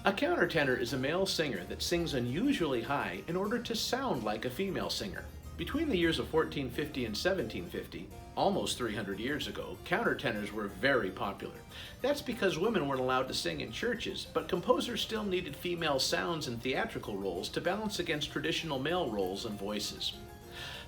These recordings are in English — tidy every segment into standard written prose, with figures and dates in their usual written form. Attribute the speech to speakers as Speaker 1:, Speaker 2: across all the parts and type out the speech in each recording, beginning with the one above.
Speaker 1: A countertenor is a male singer that sings unusually high in order to sound like a female singer. Between the years of 1450 and 1750, almost 300 years ago, countertenors were very popular. That's because women weren't allowed to sing in churches, but composers still needed female sounds in theatrical roles to balance against traditional male roles and voices.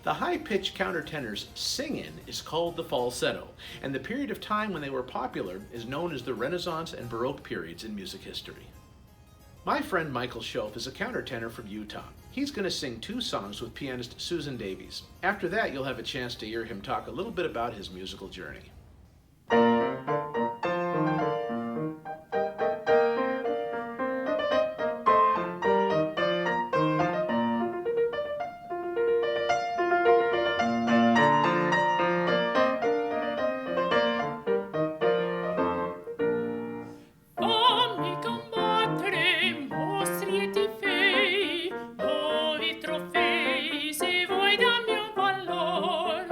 Speaker 1: The high-pitched countertenors sing-in is called the falsetto, and the period of time when they were popular is known as the Renaissance and Baroque periods in music history. My friend Michael Shoaf is a countertenor from Utah. He's going to sing 2 songs with pianist Susan Davies. After that, you'll have a chance to hear him talk a little bit about his musical journey.
Speaker 2: Fammi combattere, mostri e ti fei, nuovi trofei, se vuoi dal mio valor.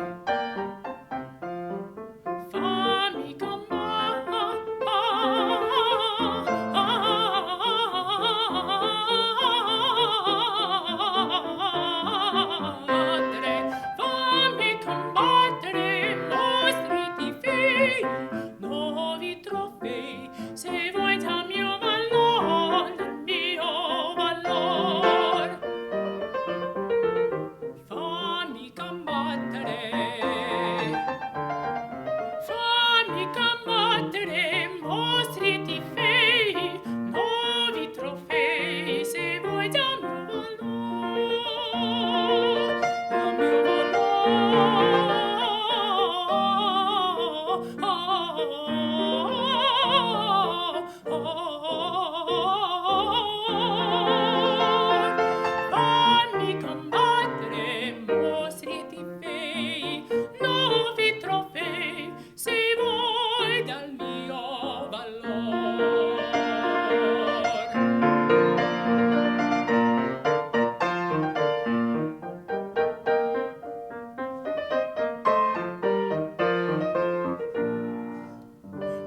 Speaker 2: Fammi combattere, mostri e ti fei, nuovi trofei, se vuoi dal mio valor, dal mio valor. Fammi combattere, mostri e ti fei, nuovi trofei, se vuoi dal mio valor, dal mio valor. Fammi combattere, mostri e ti fei, nuovi trofei, se vuoi dal mio valor.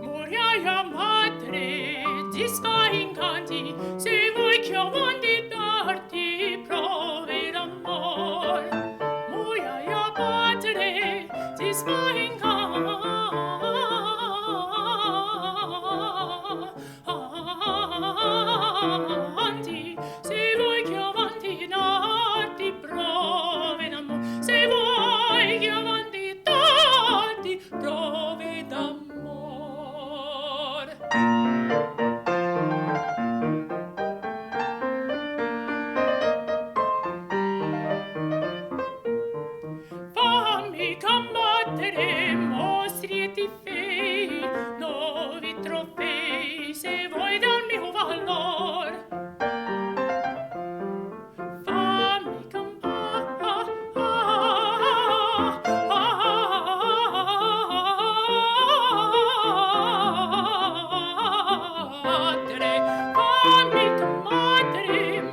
Speaker 2: Moriaia madre, disfai incanti, se vuoi che avanti darti prove d'amor. Moriaia padre, disfai incanti, se vuoi che avanti darti prove d'amor, se vuoi che avanti darti prove d'amor. Fammi combattere, mostri e ti fei, nuovi trofei, se vuoi dal mio valor. Fammi combattere,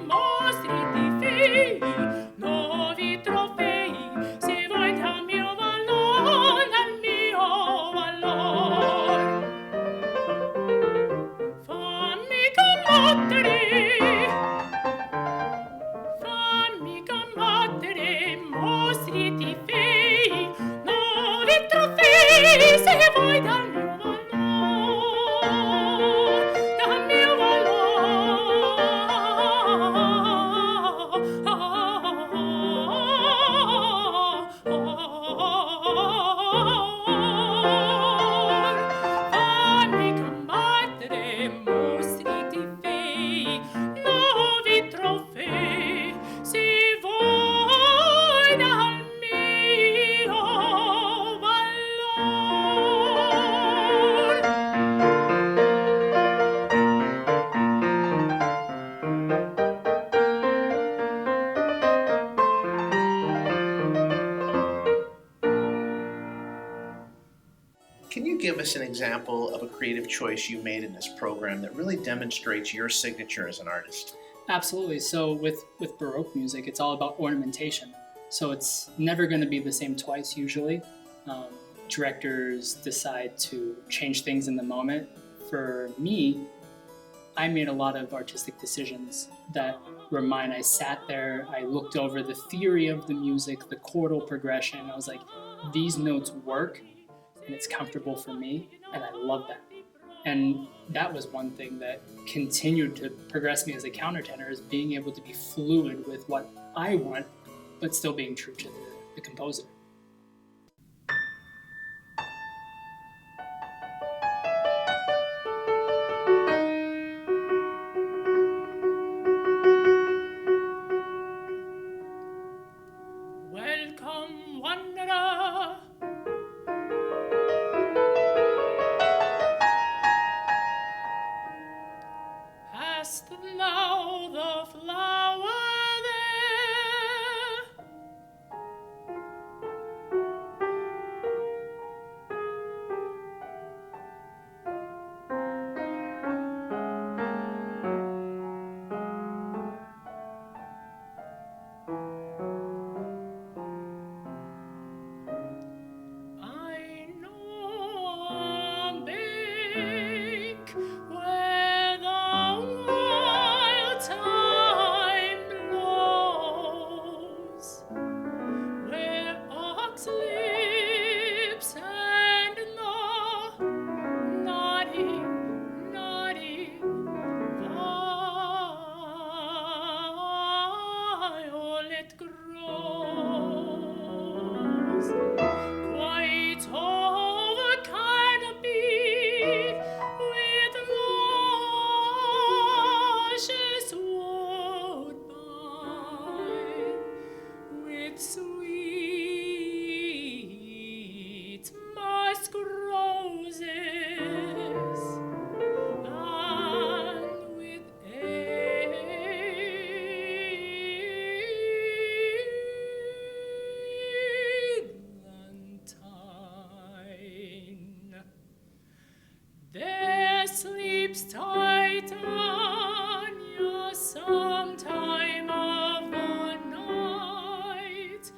Speaker 2: mostri e ti fei, nuovi trofei, se vuoi dal mio valor, dal mio valor. Fammi combattere, mostri e ti fei, nuovi trofei, se vuoi dal mio valor, dal mio valor. Fammi combattere, mostri e ti fei, nuovi trofei, se vuoi dal mio valor.
Speaker 1: Can you give us an example of a creative choice you made in this program that really demonstrates your signature as an artist?
Speaker 3: Absolutely. So with Baroque music, it's all about ornamentation. So it's never going to be the same twice usually. Directors decide to change things in the moment. For me, I made a lot of artistic decisions that were mine. I sat there, I looked over the theory of the music, the chordal progression. I was like, these notes work and it's comfortable for me, and I love that. And that was one thing that continued to progress me as a countertenor, is being able to be fluid with what I want, but still being true to the composer.
Speaker 2: Welcome, wanderer. Hast thou the flower there? I know a bank where the wild thyme blows, where ox lips and the nodding, nodding violet grows. Quite over canopy with luscious woodbine, with sweet musk roses, and with eglantine. There sleeps Titania sometime of the night,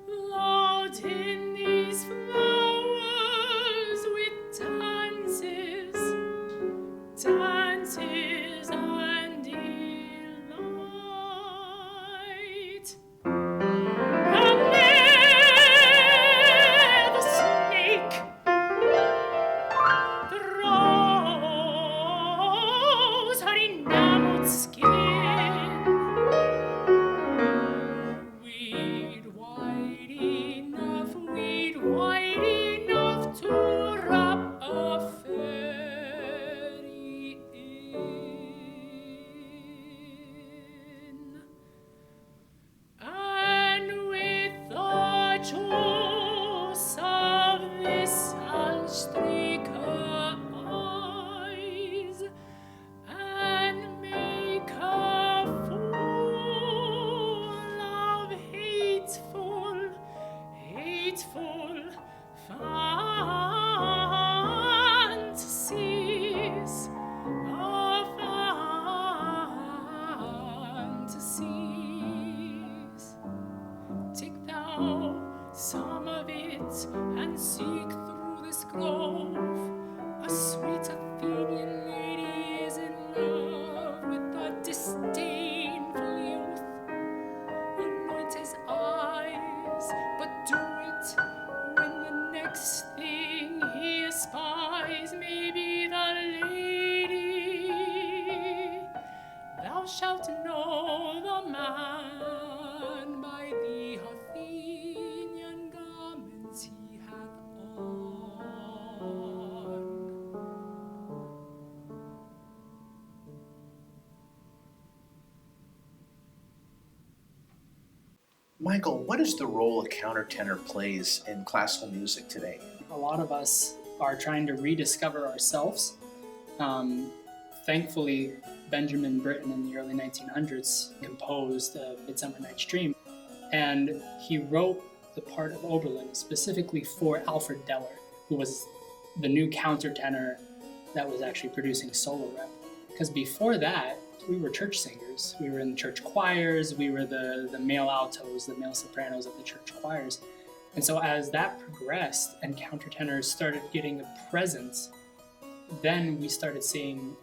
Speaker 2: lulled in these flowers with dances, dances and delight. And there the snake throws her enameled skin, weed wide enough to wrap a fairy in. And with the juice of this I'll streak her eyes and make her full of hateful, hateful fantasies, of fantasies. Take thou some of it and seek through this grove. A sweet Athenian lady is in love with a disdainful youth. Anoint his eyes, but do it when the next thing he espies may be the lady. Thou shalt know the man by the Athenian garments he hath on.
Speaker 1: Michael, what is the role a countertenor plays in classical music today?
Speaker 3: A lot of us are trying to rediscover ourselves. Thankfully, Benjamin Britten in the early 1900s composed Midsummer Night's Dream, and he wrote the part of Oberlin specifically for Alfred Deller, who was the new countertenor that was actually producing solo rep. Because before that, we were church singers. We were in the church choirs. We were the male altos, the male sopranos of the church choirs. And so as that progressed and countertenors started getting a presence, then we started seeing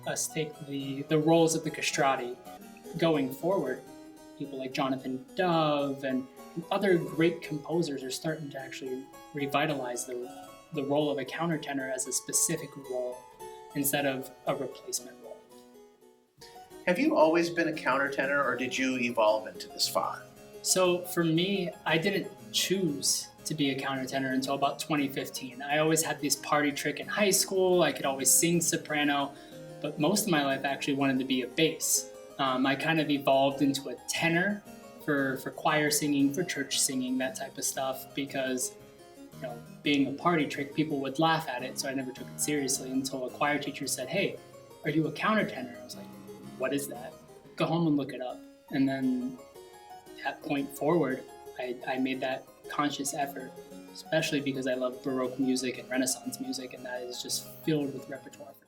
Speaker 3: us take the roles of the castrati. Going forward, people like Jonathan Dove and other great composers are starting to actually revitalize the role of a countertenor as a specific role instead of a replacement role.
Speaker 4: Have you always been a countertenor, or did you evolve into this far?
Speaker 3: So for me, I didn't choose to be a countertenor until about 2015. I always had this party trick in high school. I could always sing soprano, but most of my life I actually wanted to be a bass. I kind of evolved into a tenor for choir singing, for church singing, that type of stuff, because being a party trick, people would laugh at it, so I never took it seriously until a choir teacher said, "Hey, are you a countertenor?" I was like, "What is that?" Go home and look it up. And then that point forward, I made that conscious effort, especially because I love Baroque music and Renaissance music, and that is just filled with repertoire for